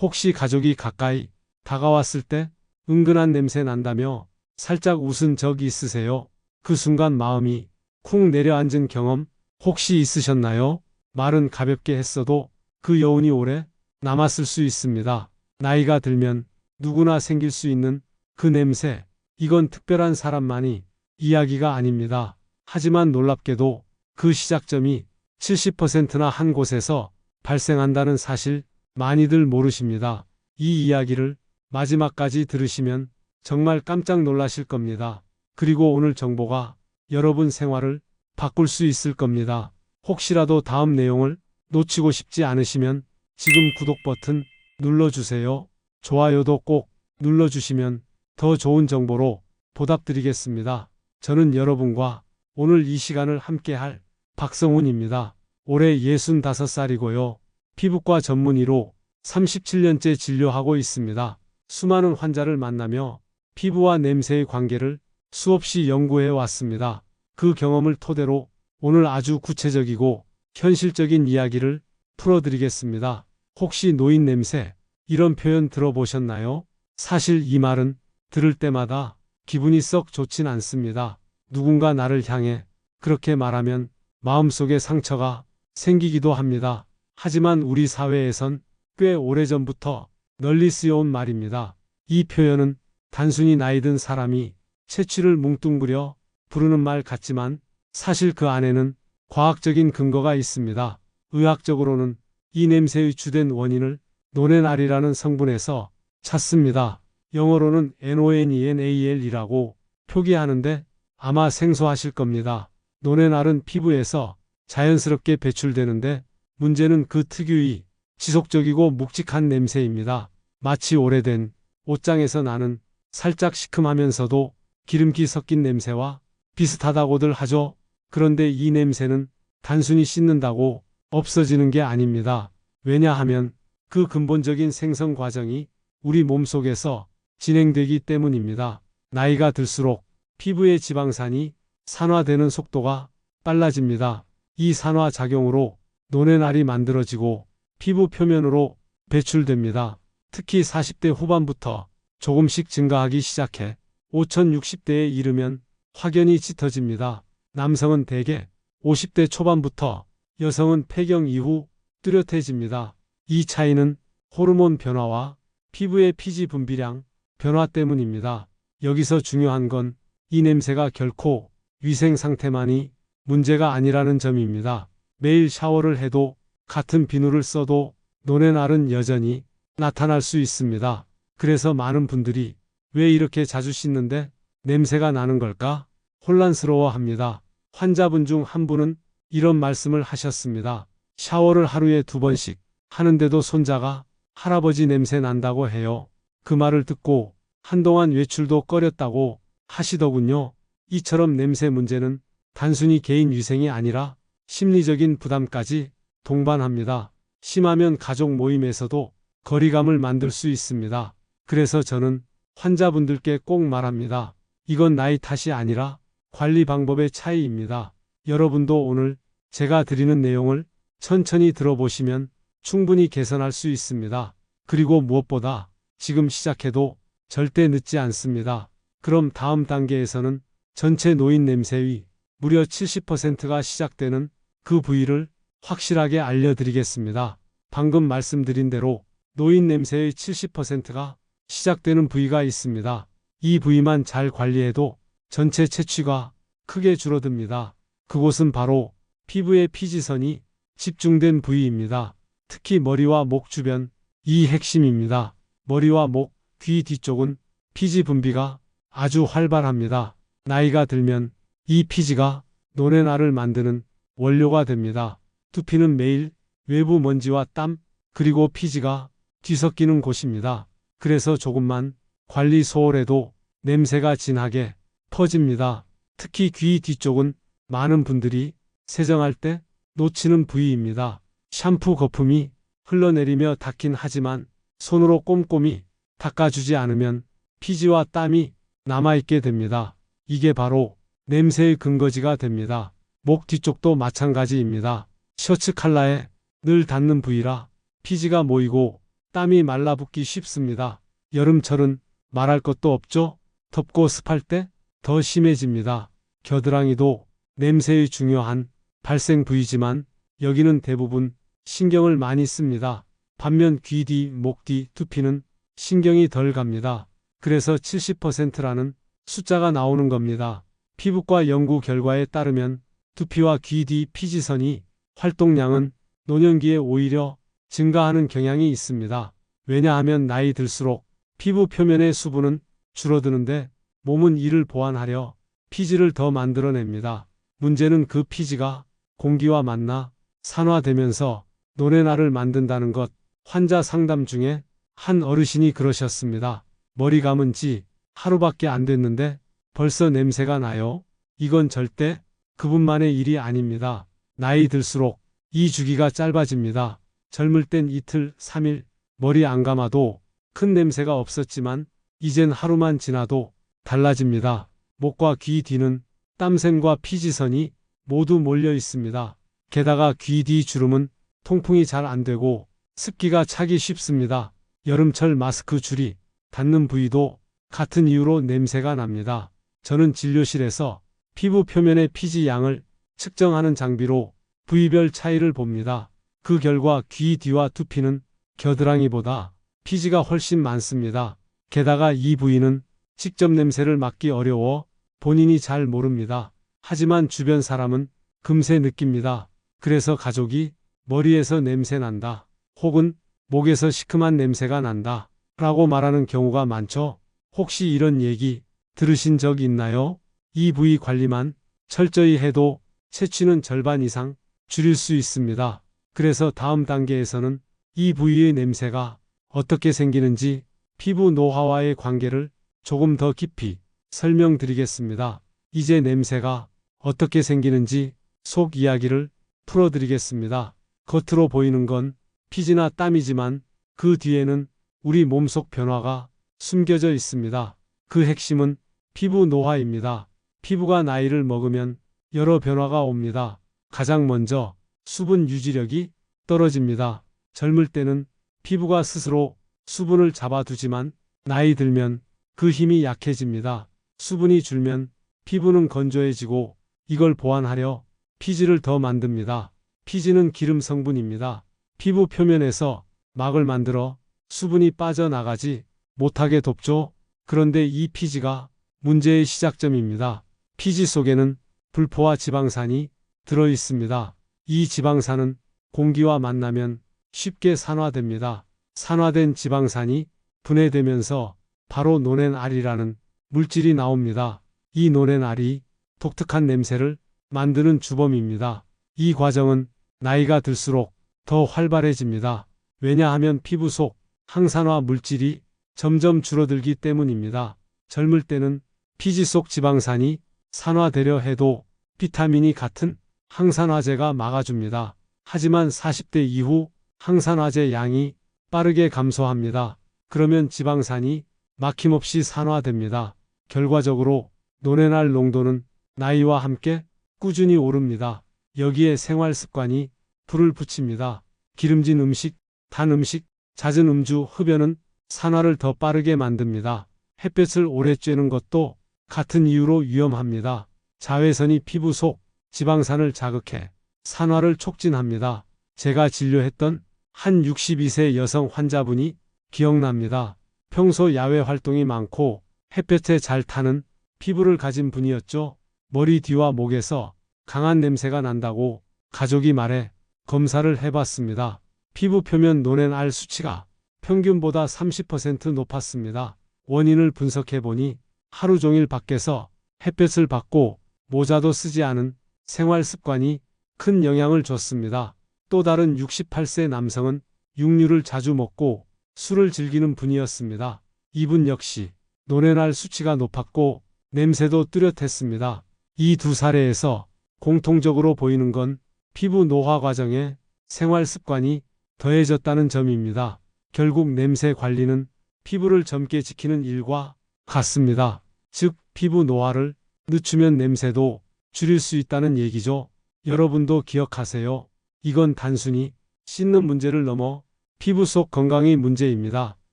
혹시 가족이 가까이 다가왔을 때 은근한 냄새 난다며 살짝 웃은 적 있으세요? 그 순간 마음이 쿵 내려앉은 경험 혹시 있으셨나요? 말은 가볍게 했어도 그 여운이 오래 남았을 수 있습니다. 나이가 들면 누구나 생길 수 있는 그 냄새, 이건 특별한 사람만이 이야기가 아닙니다. 하지만 놀랍게도 그 시작점이 70%나 한 곳에서 발생한다는 사실 많이들 모르십니다. 이 이야기를 마지막까지 들으시면 정말 깜짝 놀라실 겁니다. 그리고 오늘 정보가 여러분 생활을 바꿀 수 있을 겁니다. 혹시라도 다음 내용을 놓치고 싶지 않으시면 지금 구독 버튼 눌러주세요. 좋아요도 꼭 눌러주시면 더 좋은 정보로 보답드리겠습니다. 저는 여러분과 오늘 이 시간을 함께할 박성훈입니다. 올해 65살이고요. 피부과 전문의로 37년째 진료하고 있습니다. 수많은 환자를 만나며 피부와 냄새의 관계를 수없이 연구해 왔습니다. 그 경험을 토대로 오늘 아주 구체적이고 현실적인 이야기를 풀어드리겠습니다. 혹시 노인 냄새, 이런 표현 들어보셨나요? 사실 이 말은 들을 때마다 기분이 썩 좋진 않습니다. 누군가 나를 향해 그렇게 말하면 마음속에 상처가 생기기도 합니다. 하지만 우리 사회에선 꽤 오래전부터 널리 쓰여온 말입니다. 이 표현은 단순히 나이 든 사람이 채취를 뭉뚱그려 부르는 말 같지만 사실 그 안에는 과학적인 근거가 있습니다. 의학적으로는 이 냄새의 주된 원인을 노렌알이라는 성분에서 찾습니다. 영어로는 NONENAL이라고 표기하는데 아마 생소하실 겁니다. 노렌알은 피부에서 자연스럽게 배출되는데 문제는 그 특유의 지속적이고 묵직한 냄새입니다. 마치 오래된 옷장에서 나는 살짝 시큼하면서도 기름기 섞인 냄새와 비슷하다고들 하죠. 그런데 이 냄새는 단순히 씻는다고 없어지는 게 아닙니다. 왜냐하면 그 근본적인 생성 과정이 우리 몸속에서 진행되기 때문입니다. 나이가 들수록 피부의 지방산이 산화되는 속도가 빨라집니다. 이 산화 작용으로 노렌알이 만들어지고 피부 표면으로 배출됩니다. 특히 40대 후반부터 조금씩 증가하기 시작해 5060대에 이르면 확연히 짙어집니다. 남성은 대개 50대 초반부터, 여성은 폐경 이후 뚜렷해집니다. 이 차이는 호르몬 변화와 피부의 피지 분비량 변화 때문입니다. 여기서 중요한 건 이 냄새가 결코 위생 상태만이 문제가 아니라는 점입니다. 매일 샤워를 해도 같은 비누를 써도 노렌알은 여전히 나타날 수 있습니다. 그래서 많은 분들이 왜 이렇게 자주 씻는데 냄새가 나는 걸까? 혼란스러워합니다. 환자분 중 한 분은 이런 말씀을 하셨습니다. 샤워를 하루에 2번씩 하는데도 손자가 할아버지 냄새 난다고 해요. 그 말을 듣고 한동안 외출도 꺼렸다고 하시더군요. 이처럼 냄새 문제는 단순히 개인 위생이 아니라 심리적인 부담까지 동반합니다. 심하면 가족 모임에서도 거리감을 만들 수 있습니다. 그래서 저는 환자분들께 꼭 말합니다. 이건 나이 탓이 아니라 관리 방법의 차이입니다. 여러분도 오늘 제가 드리는 내용을 천천히 들어보시면 충분히 개선할 수 있습니다. 그리고 무엇보다 지금 시작해도 절대 늦지 않습니다. 그럼 다음 단계에서는 전체 노인 냄새의 무려 70%가 시작되는 그 부위를 확실하게 알려드리겠습니다. 방금 말씀드린 대로 노인 냄새의 70%가 시작되는 부위가 있습니다. 이 부위만 잘 관리해도 전체 채취가 크게 줄어듭니다. 그곳은 바로 피부의 피지선이 집중된 부위입니다. 특히 머리와 목 주변, 이 핵심입니다. 머리와 목, 귀 뒤쪽은 피지 분비가 아주 활발합니다. 나이가 들면 이 피지가 노렌알을 만드는 원료가 됩니다. 두피는 매일 외부 먼지와 땀, 그리고 피지가 뒤섞이는 곳입니다. 그래서 조금만 관리 소홀해도 냄새가 진하게 퍼집니다. 특히 귀 뒤쪽은 많은 분들이 세정할 때 놓치는 부위입니다. 샴푸 거품이 흘러내리며 닿긴 하지만 손으로 꼼꼼히 닦아주지 않으면 피지와 땀이 남아있게 됩니다. 이게 바로 냄새의 근거지가 됩니다. 목 뒤쪽도 마찬가지입니다. 셔츠 칼라에 늘 닿는 부위라 피지가 모이고 땀이 말라붙기 쉽습니다. 여름철은 말할 것도 없죠. 덥고 습할 때 더 심해집니다. 겨드랑이도 냄새의 중요한 발생 부위지만 여기는 대부분 신경을 많이 씁니다. 반면 귀 뒤, 목 뒤, 두피는 신경이 덜 갑니다. 그래서 70%라는 숫자가 나오는 겁니다. 피부과 연구 결과에 따르면 두피와 귀 뒤 피지선이 활동량은 노년기에 오히려 증가하는 경향이 있습니다. 왜냐하면 나이 들수록 피부 표면의 수분은 줄어드는데 몸은 이를 보완하려 피지를 더 만들어냅니다. 문제는 그 피지가 공기와 만나 산화되면서 노렌알을 만든다는 것. 환자 상담 중에 한 어르신이 그러셨습니다. 머리 감은 지 하루밖에 안 됐는데 벌써 냄새가 나요. 이건 절대 그분만의 일이 아닙니다. 나이 들수록 이 주기가 짧아집니다. 젊을 땐 이틀, 3일 머리 안 감아도 큰 냄새가 없었지만 이젠 하루만 지나도 달라집니다. 목과 귀 뒤는 땀샘과 피지선이 모두 몰려 있습니다. 게다가 귀 뒤 주름은 통풍이 잘 안 되고 습기가 차기 쉽습니다. 여름철 마스크 줄이 닿는 부위도 같은 이유로 냄새가 납니다. 저는 진료실에서 피부 표면의 피지 양을 측정하는 장비로 부위별 차이를 봅니다. 그 결과 귀 뒤와 두피는 겨드랑이보다 피지가 훨씬 많습니다. 게다가 이 부위는 직접 냄새를 맡기 어려워 본인이 잘 모릅니다. 하지만 주변 사람은 금세 느낍니다. 그래서 가족이 머리에서 냄새 난다, 혹은 목에서 시큼한 냄새가 난다 라고 말하는 경우가 많죠. 혹시 이런 얘기 들으신 적 있나요? 이 부위 관리만 철저히 해도 채취는 절반 이상 줄일 수 있습니다. 그래서 다음 단계에서는 이 부위의 냄새가 어떻게 생기는지 피부 노화와의 관계를 조금 더 깊이 설명드리겠습니다. 이제 냄새가 어떻게 생기는지 속 이야기를 풀어드리겠습니다. 겉으로 보이는 건 피지나 땀이지만 그 뒤에는 우리 몸속 변화가 숨겨져 있습니다. 그 핵심은 피부 노화입니다. 피부가 나이를 먹으면 여러 변화가 옵니다. 가장 먼저 수분 유지력이 떨어집니다. 젊을 때는 피부가 스스로 수분을 잡아두지만 나이 들면 그 힘이 약해집니다. 수분이 줄면 피부는 건조해지고 이걸 보완하려 피지를 더 만듭니다. 피지는 기름 성분입니다. 피부 표면에서 막을 만들어 수분이 빠져나가지 못하게 돕죠. 그런데 이 피지가 문제의 시작점입니다. 피지 속에는 불포화 지방산이 들어 있습니다. 이 지방산은 공기와 만나면 쉽게 산화됩니다. 산화된 지방산이 분해되면서 바로 노렌알이라는 물질이 나옵니다. 이 노렌알이 독특한 냄새를 만드는 주범입니다. 이 과정은 나이가 들수록 더 활발해집니다. 왜냐하면 피부 속 항산화 물질이 점점 줄어들기 때문입니다. 젊을 때는 피지 속 지방산이 산화되려 해도 비타민이 같은 항산화제가 막아줍니다. 하지만 40대 이후 항산화제 양이 빠르게 감소합니다. 그러면 지방산이 막힘없이 산화됩니다. 결과적으로 노렌알 농도는 나이와 함께 꾸준히 오릅니다. 여기에 생활 습관이 불을 붙입니다. 기름진 음식, 단 음식, 잦은 음주, 흡연은 산화를 더 빠르게 만듭니다. 햇볕을 오래 쬐는 것도 같은 이유로 위험합니다. 자외선이 피부 속 지방산을 자극해 산화를 촉진합니다. 제가 진료했던 한 62세 여성 환자분이 기억납니다. 평소 야외 활동이 많고 햇볕에 잘 타는 피부를 가진 분이었죠. 머리 뒤와 목에서 강한 냄새가 난다고 가족이 말해 검사를 해봤습니다. 피부 표면 노렌알 수치가 평균보다 30% 높았습니다. 원인을 분석해보니 하루 종일 밖에서 햇볕을 받고 모자도 쓰지 않은 생활 습관이 큰 영향을 줬습니다. 또 다른 68세 남성은 육류를 자주 먹고 술을 즐기는 분이었습니다. 이분 역시 노렌알 수치가 높았고 냄새도 뚜렷했습니다. 이 두 사례에서 공통적으로 보이는 건 피부 노화 과정에 생활 습관이 더해졌다는 점입니다. 결국 냄새 관리는 피부를 젊게 지키는 일과 같습니다. 즉, 피부 노화를 늦추면 냄새도 줄일 수 있다는 얘기죠. 여러분도 기억하세요. 이건 단순히 씻는 문제를 넘어 피부 속 건강이 문제입니다.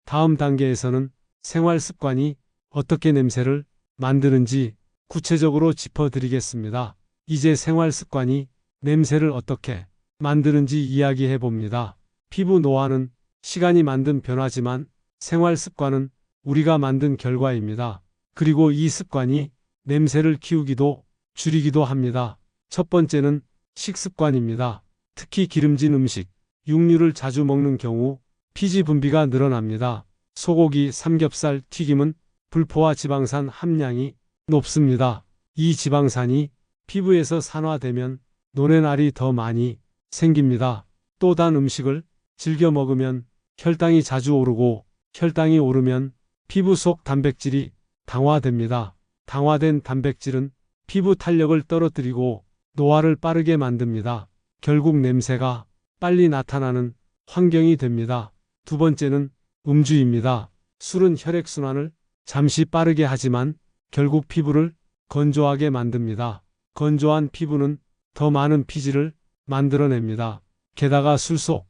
다음 단계에서는 생활 습관이 어떻게 냄새를 만드는지 구체적으로 짚어드리겠습니다. 이제 생활 습관이 냄새를 어떻게 만드는지 이야기해 봅니다. 피부 노화는 시간이 만든 변화지만 생활 습관은 우리가 만든 결과입니다. 그리고 이 습관이 냄새를 키우기도 줄이기도 합니다. 첫 번째는 식습관입니다. 특히 기름진 음식, 육류를 자주 먹는 경우 피지 분비가 늘어납니다. 소고기, 삼겹살, 튀김은 불포화 지방산 함량이 높습니다. 이 지방산이 피부에서 산화되면 노렌알이 더 많이 생깁니다. 또 단 음식을 즐겨 먹으면 혈당이 자주 오르고 혈당이 오르면 피부 속 단백질이 당화됩니다. 당화된 단백질은 피부 탄력을 떨어뜨리고 노화를 빠르게 만듭니다. 결국 냄새가 빨리 나타나는 환경이 됩니다. 두 번째는 음주입니다. 술은 혈액순환을 잠시 빠르게 하지만 결국 피부를 건조하게 만듭니다. 건조한 피부는 더 많은 피지를 만들어냅니다. 게다가 술 속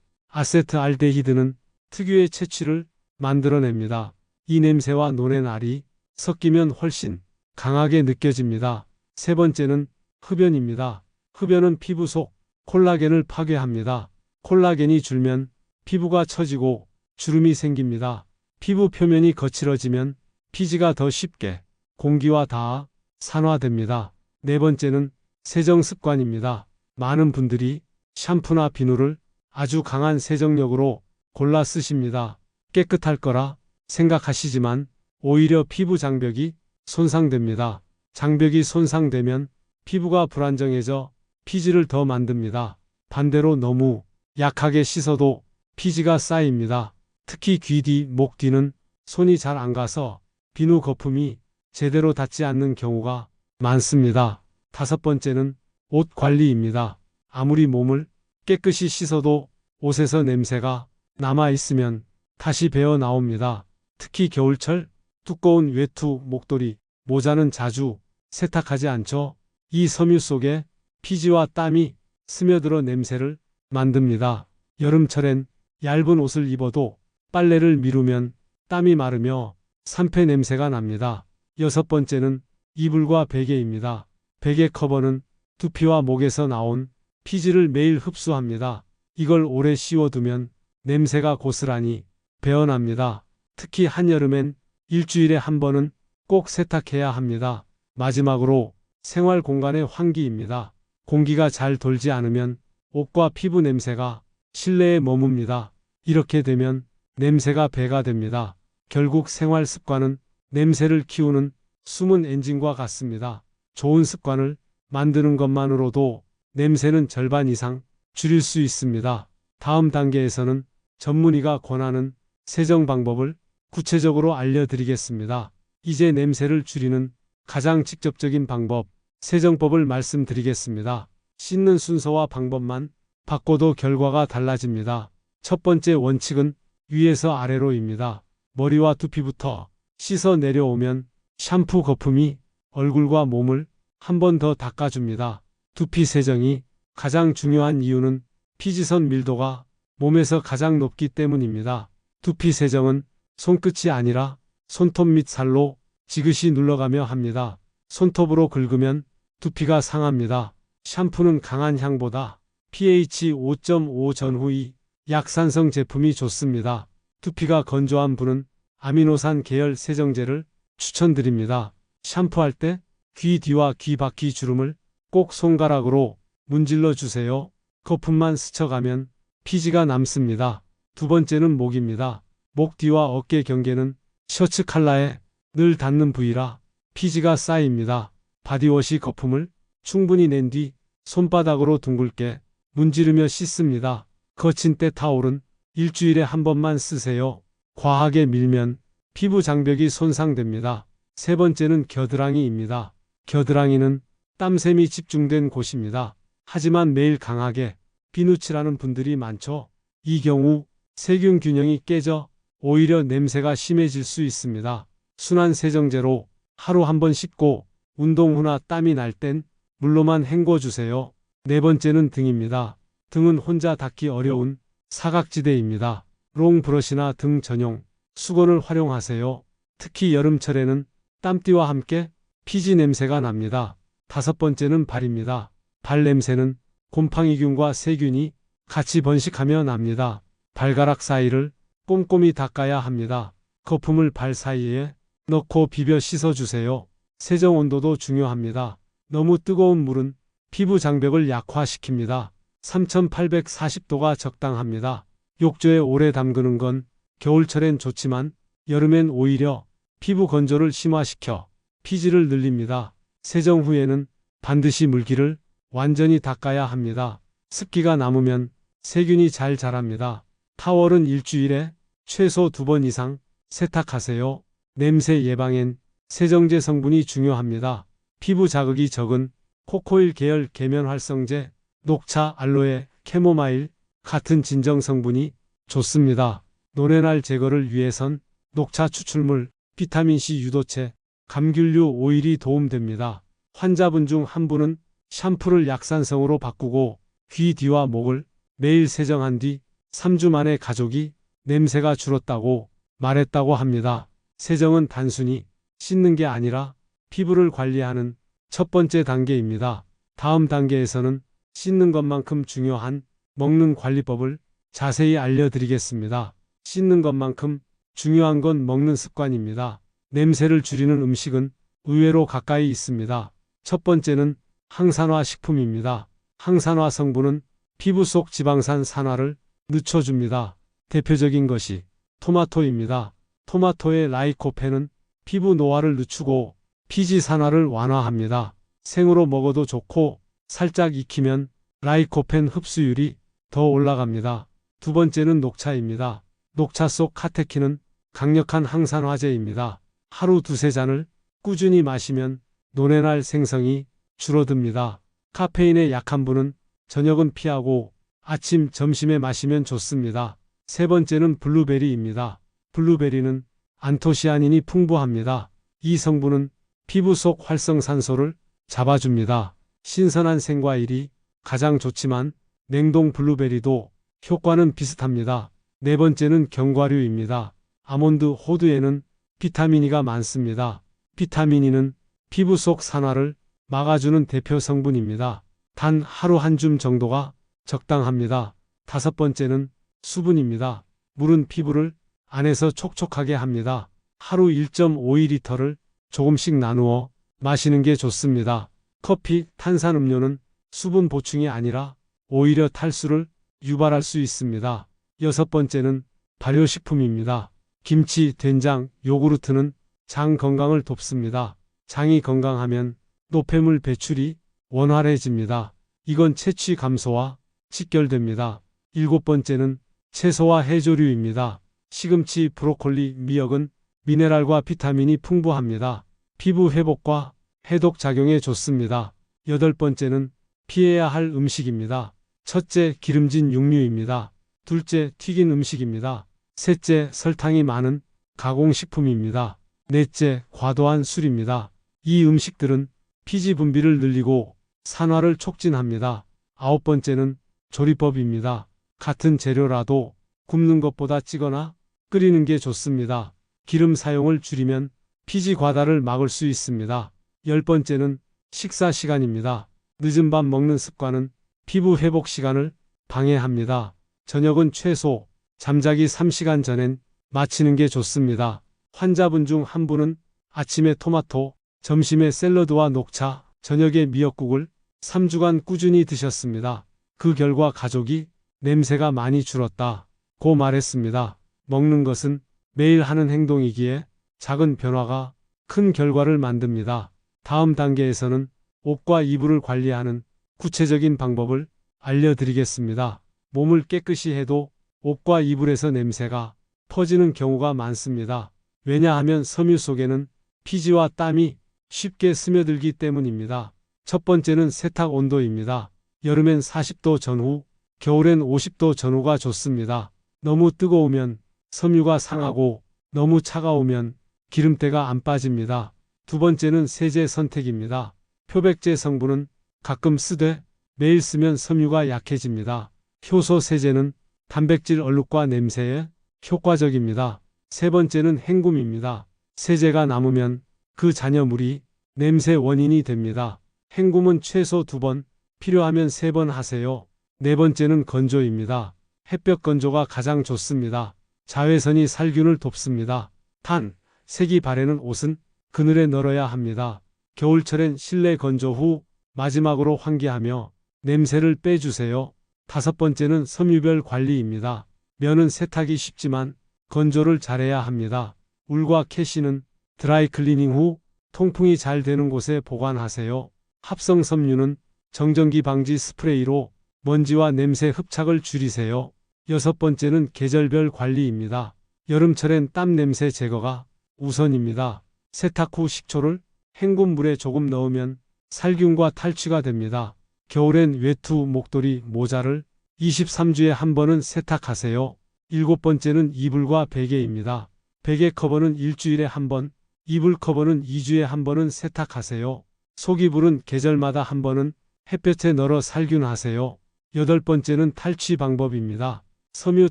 아세트알데히드는 특유의 채취를 만들어냅니다. 이 냄새와 노렌알이 섞이면 훨씬 강하게 느껴집니다. 세 번째는 흡연입니다. 흡연은 피부 속 콜라겐을 파괴합니다. 콜라겐이 줄면 피부가 처지고 주름이 생깁니다. 피부 표면이 거칠어지면 피지가 더 쉽게 공기와 닿아 산화됩니다. 네 번째는 세정 습관입니다. 많은 분들이 샴푸나 비누를 아주 강한 세정력으로 골라 쓰십니다. 깨끗할 거라 생각하시지만 오히려 피부 장벽이 손상됩니다. 장벽이 손상되면 피부가 불안정해져 피지를 더 만듭니다. 반대로 너무 약하게 씻어도 피지가 쌓입니다. 특히 귀 뒤, 목 뒤는 손이 잘 안 가서 비누 거품이 제대로 닿지 않는 경우가 많습니다. 다섯 번째는 옷 관리입니다. 아무리 몸을 깨끗이 씻어도 옷에서 냄새가 남아 있으면 다시 배어 나옵니다. 특히 겨울철 두꺼운 외투, 목도리, 모자는 자주 세탁하지 않죠. 이 섬유 속에 피지와 땀이 스며들어 냄새를 만듭니다. 여름철엔 얇은 옷을 입어도 빨래를 미루면 땀이 마르며 산패 냄새가 납니다. 여섯 번째는 이불과 베개입니다. 베개 커버는 두피와 목에서 나온 피지를 매일 흡수합니다. 이걸 오래 씌워두면 냄새가 고스란히 배어납니다. 특히 한여름엔 일주일에 한 번은 꼭 세탁해야 합니다. 마지막으로 생활 공간의 환기입니다. 공기가 잘 돌지 않으면 옷과 피부 냄새가 실내에 머뭅니다. 이렇게 되면 냄새가 배가 됩니다. 결국 생활 습관은 냄새를 키우는 숨은 엔진과 같습니다. 좋은 습관을 만드는 것만으로도 냄새는 절반 이상 줄일 수 있습니다. 다음 단계에서는 전문의가 권하는 세정 방법을 구체적으로 알려드리겠습니다. 이제 냄새를 줄이는 가장 직접적인 방법, 세정법을 말씀드리겠습니다. 씻는 순서와 방법만 바꿔도 결과가 달라집니다. 첫 번째 원칙은 위에서 아래로입니다. 머리와 두피부터 씻어 내려오면 샴푸 거품이 얼굴과 몸을 한 번 더 닦아줍니다. 두피 세정이 가장 중요한 이유는 피지선 밀도가 몸에서 가장 높기 때문입니다. 두피 세정은 손끝이 아니라 손톱 및 살로 지그시 눌러가며 합니다. 손톱으로 긁으면 두피가 상합니다. 샴푸는 강한 향보다 pH 5.5 전후의 약산성 제품이 좋습니다. 두피가 건조한 분은 아미노산 계열 세정제를 추천드립니다. 샴푸할 때 귀 뒤와 귀 바퀴 주름을 꼭 손가락으로 문질러 주세요. 거품만 스쳐가면 피지가 남습니다. 두 번째는 목입니다. 목 뒤와 어깨 경계는 셔츠 칼라에 늘 닿는 부위라 피지가 쌓입니다. 바디워시 거품을 충분히 낸 뒤 손바닥으로 둥글게 문지르며 씻습니다. 거친 때 타올은 일주일에 한 번만 쓰세요. 과하게 밀면 피부 장벽이 손상됩니다. 세 번째는 겨드랑이입니다. 겨드랑이는 땀샘이 집중된 곳입니다. 하지만 매일 강하게 비누칠하는 분들이 많죠. 이 경우 세균 균형이 깨져 오히려 냄새가 심해질 수 있습니다. 순한 세정제로 하루 한 번 씻고 운동 후나 땀이 날 땐 물로만 헹궈주세요. 네 번째는 등입니다. 등은 혼자 닦기 어려운 사각지대입니다. 롱 브러시나 등 전용 수건을 활용하세요. 특히 여름철에는 땀띠와 함께 피지 냄새가 납니다. 다섯 번째는 발입니다. 발 냄새는 곰팡이균과 세균이 같이 번식하며 납니다. 발가락 사이를 꼼꼼히 닦아야 합니다. 거품을 발 사이에 넣고 비벼 씻어주세요. 세정 온도도 중요합니다. 너무 뜨거운 물은 피부 장벽을 약화시킵니다. 3840도가 적당합니다. 욕조에 오래 담그는 건 겨울철엔 좋지만 여름엔 오히려 피부 건조를 심화시켜 피지를 늘립니다. 세정 후에는 반드시 물기를 완전히 닦아야 합니다. 습기가 남으면 세균이 잘 자랍니다. 타월은 일주일에 최소 2번 이상 세탁하세요. 냄새 예방엔 세정제 성분이 중요합니다. 피부 자극이 적은 코코일 계열 계면 활성제, 녹차, 알로에, 캐모마일 같은 진정 성분이 좋습니다. 노레날 제거를 위해선 녹차 추출물, 비타민C 유도체, 감귤류 오일이 도움됩니다. 환자분 중 한 분은 샴푸를 약산성으로 바꾸고 귀 뒤와 목을 매일 세정한 뒤 3주 만에 가족이 냄새가 줄었다고 말했다고 합니다. 세정은 단순히 씻는 게 아니라 피부를 관리하는 첫 번째 단계입니다. 다음 단계에서는 씻는 것만큼 중요한 먹는 관리법을 자세히 알려드리겠습니다. 씻는 것만큼 중요한 건 먹는 습관입니다. 냄새를 줄이는 음식은 의외로 가까이 있습니다. 첫 번째는 항산화 식품입니다. 항산화 성분은 피부 속 지방산 산화를 늦춰줍니다. 대표적인 것이 토마토입니다. 토마토의 라이코펜은 피부 노화를 늦추고 피지 산화를 완화합니다. 생으로 먹어도 좋고 살짝 익히면 라이코펜 흡수율이 더 올라갑니다. 두 번째는 녹차입니다. 녹차 속 카테킨은 강력한 항산화제입니다. 하루 2~3잔을 꾸준히 마시면 노레날 생성이 줄어듭니다. 카페인에 약한 분은 저녁은 피하고 아침, 점심에 마시면 좋습니다. 세 번째는 블루베리입니다. 블루베리는 안토시아닌이 풍부합니다. 이 성분은 피부 속 활성산소를 잡아줍니다. 신선한 생과일이 가장 좋지만 냉동 블루베리도 효과는 비슷합니다. 네 번째는 견과류입니다. 아몬드, 호두에는 비타민 E가 많습니다. 비타민 E는 피부 속 산화를 막아주는 대표 성분입니다. 단 하루 한 줌 정도가 적당합니다. 다섯 번째는 수분입니다. 물은 피부를 안에서 촉촉하게 합니다. 하루 1.5리터를 조금씩 나누어 마시는 게 좋습니다. 커피, 탄산음료는 수분 보충이 아니라 오히려 탈수를 유발할 수 있습니다. 여섯 번째는 발효식품입니다. 김치, 된장, 요구르트는 장 건강을 돕습니다. 장이 건강하면 노폐물 배출이 원활해집니다. 이건 채취 감소와 직결됩니다. 일곱 번째는 채소와 해조류입니다. 시금치, 브로콜리, 미역은 미네랄과 비타민이 풍부합니다. 피부 회복과 해독 작용에 좋습니다. 여덟 번째는 피해야 할 음식입니다. 첫째, 기름진 육류입니다. 둘째, 튀긴 음식입니다. 셋째, 설탕이 많은 가공식품입니다. 넷째, 과도한 술입니다. 이 음식들은 피지 분비를 늘리고 산화를 촉진합니다. 아홉 번째는 조리법입니다. 같은 재료라도 굽는 것보다 찌거나 끓이는 게 좋습니다. 기름 사용을 줄이면 피지 과다를 막을 수 있습니다. 열 번째는 식사 시간입니다. 늦은 밤 먹는 습관은 피부 회복 시간을 방해합니다. 저녁은 최소 잠자기 3시간 전엔 마치는 게 좋습니다. 환자분 중 한 분은 아침에 토마토, 점심에 샐러드와 녹차, 저녁에 미역국을 3주간 꾸준히 드셨습니다. 그 결과 가족이 냄새가 많이 줄었다고 말했습니다. 먹는 것은 매일 하는 행동이기에 작은 변화가 큰 결과를 만듭니다. 다음 단계에서는 옷과 이불을 관리하는 구체적인 방법을 알려드리겠습니다. 몸을 깨끗이 해도 옷과 이불에서 냄새가 퍼지는 경우가 많습니다. 왜냐하면 섬유 속에는 피지와 땀이 쉽게 스며들기 때문입니다. 첫 번째는 세탁 온도입니다. 여름엔 40도 전후, 겨울엔 50도 전후가 좋습니다. 너무 뜨거우면 섬유가 상하고 너무 차가우면 기름때가 안 빠집니다. 두 번째는 세제 선택입니다. 표백제 성분은 가끔 쓰되 매일 쓰면 섬유가 약해집니다. 효소 세제는 단백질 얼룩과 냄새에 효과적입니다. 세 번째는 헹굼입니다. 세제가 남으면 그 잔여물이 냄새 원인이 됩니다. 헹굼은 최소 2번, 필요하면 3번 하세요. 네 번째는 건조입니다. 햇볕 건조가 가장 좋습니다. 자외선이 살균을 돕습니다. 단, 색이 바래는 옷은 그늘에 널어야 합니다. 겨울철엔 실내 건조 후 마지막으로 환기하며 냄새를 빼주세요. 다섯 번째는 섬유별 관리입니다. 면은 세탁이 쉽지만 건조를 잘해야 합니다. 울과 캐시는 드라이 클리닝 후 통풍이 잘 되는 곳에 보관하세요. 합성 섬유는 정전기 방지 스프레이로 먼지와 냄새 흡착을 줄이세요. 여섯 번째는 계절별 관리입니다. 여름철엔 땀 냄새 제거가 우선입니다. 세탁 후 식초를 헹군 물에 조금 넣으면 살균과 탈취가 됩니다. 겨울엔 외투, 목도리, 모자를 23주에 한 번은 세탁하세요. 일곱 번째는 이불과 베개입니다. 베개 커버는 일주일에 한 번, 이불 커버는 2주에 한 번은 세탁하세요. 속이불은 계절마다 한 번은 햇볕에 널어 살균하세요. 여덟 번째는 탈취 방법입니다. 섬유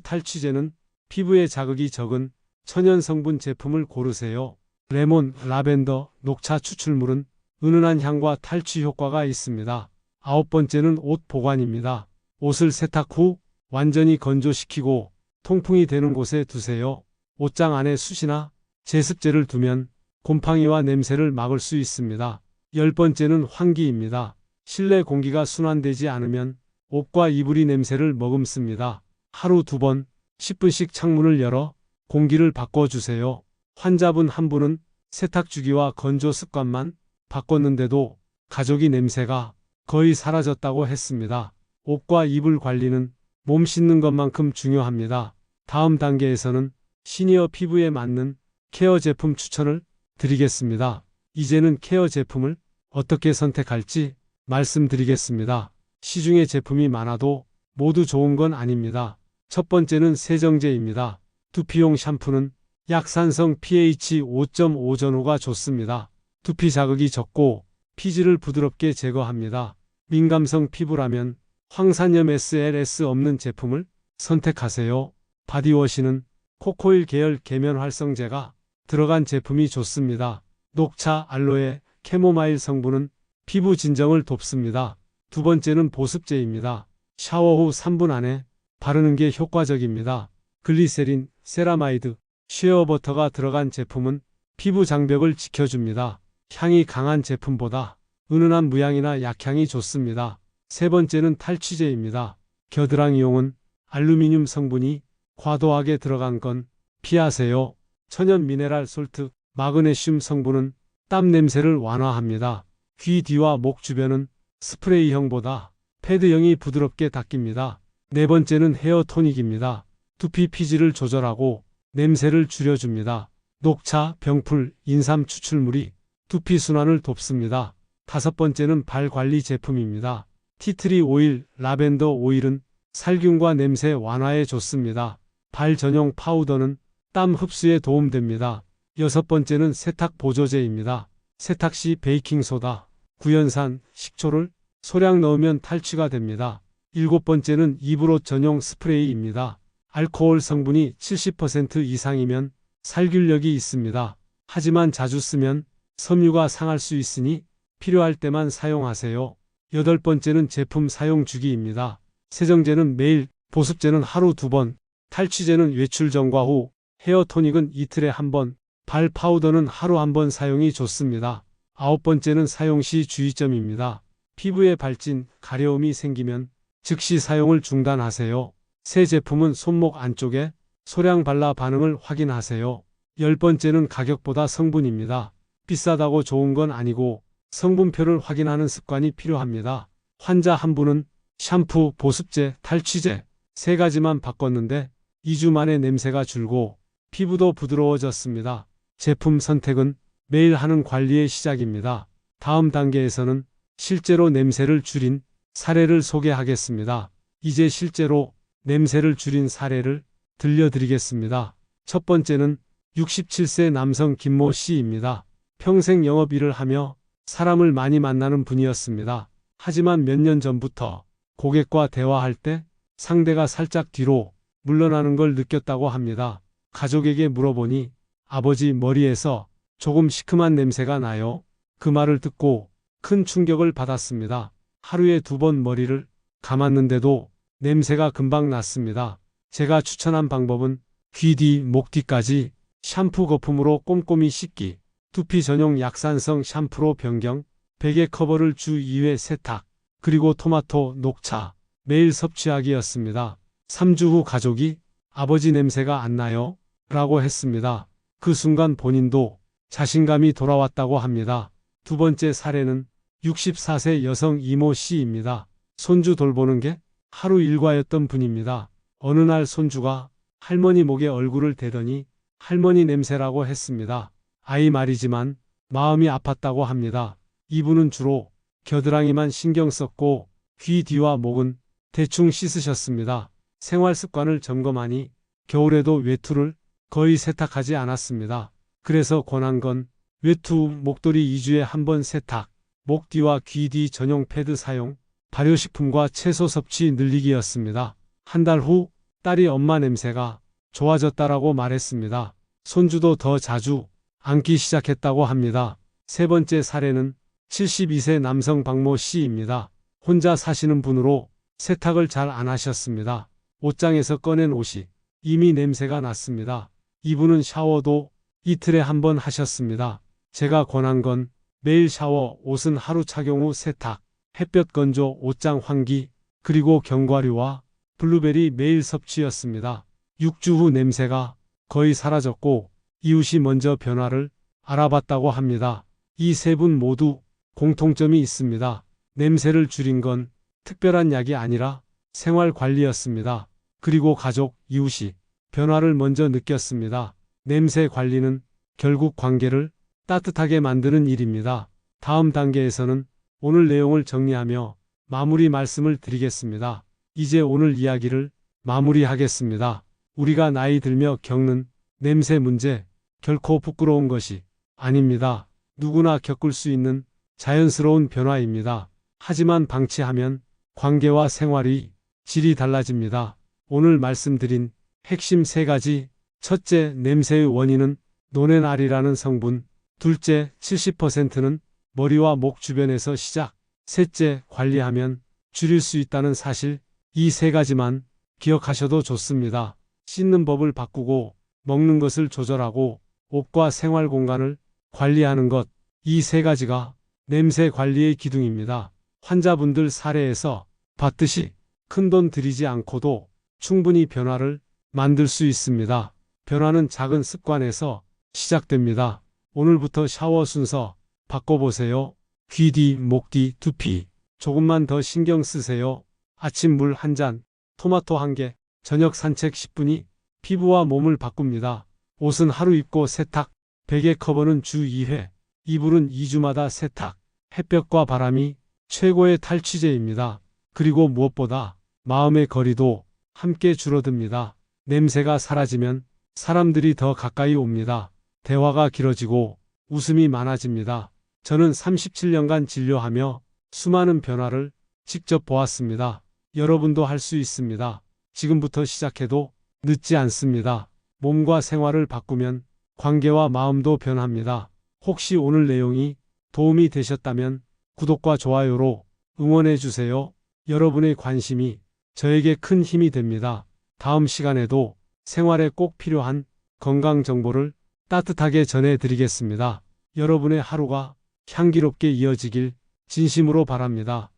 탈취제는 피부에 자극이 적은 천연 성분 제품을 고르세요. 레몬, 라벤더, 녹차 추출물은 은은한 향과 탈취 효과가 있습니다. 아홉 번째는 옷 보관입니다. 옷을 세탁 후 완전히 건조시키고 통풍이 되는 곳에 두세요. 옷장 안에 숯이나 제습제를 두면 곰팡이와 냄새를 막을 수 있습니다. 열 번째는 환기입니다. 실내 공기가 순환되지 않으면 옷과 이불이 냄새를 머금습니다. 하루 2번, 10분씩 창문을 열어 공기를 바꿔주세요. 환자분 한 분은 세탁 주기와 건조 습관만 바꿨는데도 가족이 냄새가 거의 사라졌다고 했습니다. 옷과 이불 관리는 몸 씻는 것만큼 중요합니다. 다음 단계에서는 시니어 피부에 맞는 케어 제품 추천을 드리겠습니다. 이제는 케어 제품을 어떻게 선택할지 말씀드리겠습니다. 시중에 제품이 많아도 모두 좋은 건 아닙니다. 첫 번째는 세정제입니다. 두피용 샴푸는 약산성 pH 5.5 전후가 좋습니다. 두피 자극이 적고 피지를 부드럽게 제거합니다. 민감성 피부라면 황산염 SLS 없는 제품을 선택하세요. 바디워시는 코코일 계열 계면 활성제가 들어간 제품이 좋습니다. 녹차, 알로에, 캐모마일 성분은 피부 진정을 돕습니다. 두 번째는 보습제입니다. 샤워 후 3분 안에 바르는 게 효과적입니다. 글리세린, 세라마이드, 쉐어버터가 들어간 제품은 피부 장벽을 지켜줍니다. 향이 강한 제품보다 은은한 무향이나 약향이 좋습니다. 세 번째는 탈취제입니다. 겨드랑이용은 알루미늄 성분이 과도하게 들어간 건 피하세요. 천연 미네랄 솔트, 마그네슘 성분은 땀 냄새를 완화합니다. 귀 뒤와 목 주변은 스프레이형보다 패드형이 부드럽게 닦입니다. 네 번째는 헤어 토닉입니다. 두피 피지를 조절하고 냄새를 줄여줍니다. 녹차, 병풀, 인삼 추출물이 두피 순환을 돕습니다. 다섯 번째는 발 관리 제품입니다. 티트리 오일, 라벤더 오일은 살균과 냄새 완화에 좋습니다. 발 전용 파우더는 땀 흡수에 도움됩니다. 여섯 번째는 세탁 보조제입니다. 세탁 시 베이킹소다, 구연산, 식초를 소량 넣으면 탈취가 됩니다. 일곱 번째는 이불옷 전용 스프레이입니다. 알코올 성분이 70% 이상이면 살균력이 있습니다. 하지만 자주 쓰면 섬유가 상할 수 있으니 필요할 때만 사용하세요. 여덟 번째는 제품 사용 주기입니다. 세정제는 매일, 보습제는 하루 2번, 탈취제는 외출 전과 후, 헤어 토닉은 이틀에 1번, 발 파우더는 하루 1번 사용이 좋습니다. 아홉 번째는 사용 시 주의점입니다. 피부에 발진, 가려움이 생기면 즉시 사용을 중단하세요. 새 제품은 손목 안쪽에 소량 발라 반응을 확인하세요. 열 번째는 가격보다 성분입니다. 비싸다고 좋은 건 아니고 성분표를 확인하는 습관이 필요합니다. 환자 한 분은 샴푸, 보습제, 탈취제 세 가지만 바꿨는데 2주 만에 냄새가 줄고 피부도 부드러워졌습니다. 제품 선택은 매일 하는 관리의 시작입니다. 다음 단계에서는 실제로 냄새를 줄인 사례를 소개하겠습니다. 이제 실제로 냄새를 줄인 사례를 들려드리겠습니다. 첫 번째는 67세 남성 김모 씨입니다. 평생 영업 일을 하며 사람을 많이 만나는 분이었습니다. 하지만 몇 년 전부터 고객과 대화할 때 상대가 살짝 뒤로 물러나는 걸 느꼈다고 합니다. 가족에게 물어보니 아버지 머리에서 조금 시큼한 냄새가 나요. 그 말을 듣고 큰 충격을 받았습니다. 하루에 2번 머리를 감았는데도 냄새가 금방 났습니다. 제가 추천한 방법은 귀 뒤, 목 뒤까지 샴푸 거품으로 꼼꼼히 씻기, 두피 전용 약산성 샴푸로 변경, 베개 커버를 주 2회 세탁, 그리고 토마토, 녹차 매일 섭취하기였습니다. 3주 후 가족이 아버지 냄새가 안 나요? 라고 했습니다. 그 순간 본인도 자신감이 돌아왔다고 합니다. 2번째 사례는 64세 여성 이모 씨입니다. 손주 돌보는 게 하루 일과였던 분입니다. 어느 날 손주가 할머니 목에 얼굴을 대더니 할머니 냄새라고 했습니다. 아이 말이지만 마음이 아팠다고 합니다. 이분은 주로 겨드랑이만 신경 썼고 귀 뒤와 목은 대충 씻으셨습니다. 생활 습관을 점검하니 겨울에도 외투를 거의 세탁하지 않았습니다. 그래서 권한 건 외투, 목도리 2주에 1번 세탁, 목 뒤와 귀 뒤 전용 패드 사용, 발효식품과 채소 섭취 늘리기였습니다. 한 달 후 딸이 엄마 냄새가 좋아졌다라고 말했습니다. 손주도 더 자주 안기 시작했다고 합니다. 3번째 사례는 72세 남성 박모 씨입니다. 혼자 사시는 분으로 세탁을 잘 안 하셨습니다. 옷장에서 꺼낸 옷이 이미 냄새가 났습니다. 이분은 샤워도 이틀에 1번 하셨습니다. 제가 권한 건 매일 샤워, 옷은 하루 착용 후 세탁, 햇볕 건조, 옷장 환기, 그리고 견과류와 블루베리 매일 섭취였습니다. 6주 후 냄새가 거의 사라졌고 이웃이 먼저 변화를 알아봤다고 합니다. 이 3분 모두 공통점이 있습니다. 냄새를 줄인 건 특별한 약이 아니라 생활 관리였습니다. 그리고 가족, 이웃이 변화를 먼저 느꼈습니다. 냄새 관리는 결국 관계를 따뜻하게 만드는 일입니다. 다음 단계에서는 오늘 내용을 정리하며 마무리 말씀을 드리겠습니다. 이제 오늘 이야기를 마무리하겠습니다. 우리가 나이 들며 겪는 냄새 문제, 결코 부끄러운 것이 아닙니다. 누구나 겪을 수 있는 자연스러운 변화입니다. 하지만 방치하면 관계와 생활이 질이 달라집니다. 오늘 말씀드린 핵심 3가지. 첫째, 냄새의 원인은 노렌알이라는 성분. 둘째, 70%는 머리와 목 주변에서 시작. 셋째, 관리하면 줄일 수 있다는 사실. 이 3가지만 기억하셔도 좋습니다. 씻는 법을 바꾸고 먹는 것을 조절하고 옷과 생활 공간을 관리하는 것. 이 3가지가 냄새 관리의 기둥입니다. 환자분들 사례에서 봤듯이 큰돈 들이지 않고도 충분히 변화를 만들 수 있습니다. 변화는 작은 습관에서 시작됩니다. 오늘부터 샤워 순서 바꿔보세요. 귀 뒤, 목 뒤, 두피 조금만 더 신경 쓰세요. 아침 물 1잔, 토마토 1개, 저녁 산책 10분이 피부와 몸을 바꿉니다. 옷은 하루 입고 세탁, 베개 커버는 주 2회, 이불은 2주마다 세탁. 햇볕과 바람이 최고의 탈취제입니다. 그리고 무엇보다 마음의 거리도 함께 줄어듭니다. 냄새가 사라지면 사람들이 더 가까이 옵니다. 대화가 길어지고 웃음이 많아집니다. 저는 37년간 진료하며 수많은 변화를 직접 보았습니다. 여러분도 할 수 있습니다. 지금부터 시작해도 늦지 않습니다. 몸과 생활을 바꾸면 관계와 마음도 변합니다. 혹시 오늘 내용이 도움이 되셨다면 구독과 좋아요로 응원해 주세요. 여러분의 관심이 저에게 큰 힘이 됩니다. 다음 시간에도 생활에 꼭 필요한 건강 정보를 따뜻하게 전해드리겠습니다. 여러분의 하루가 향기롭게 이어지길 진심으로 바랍니다.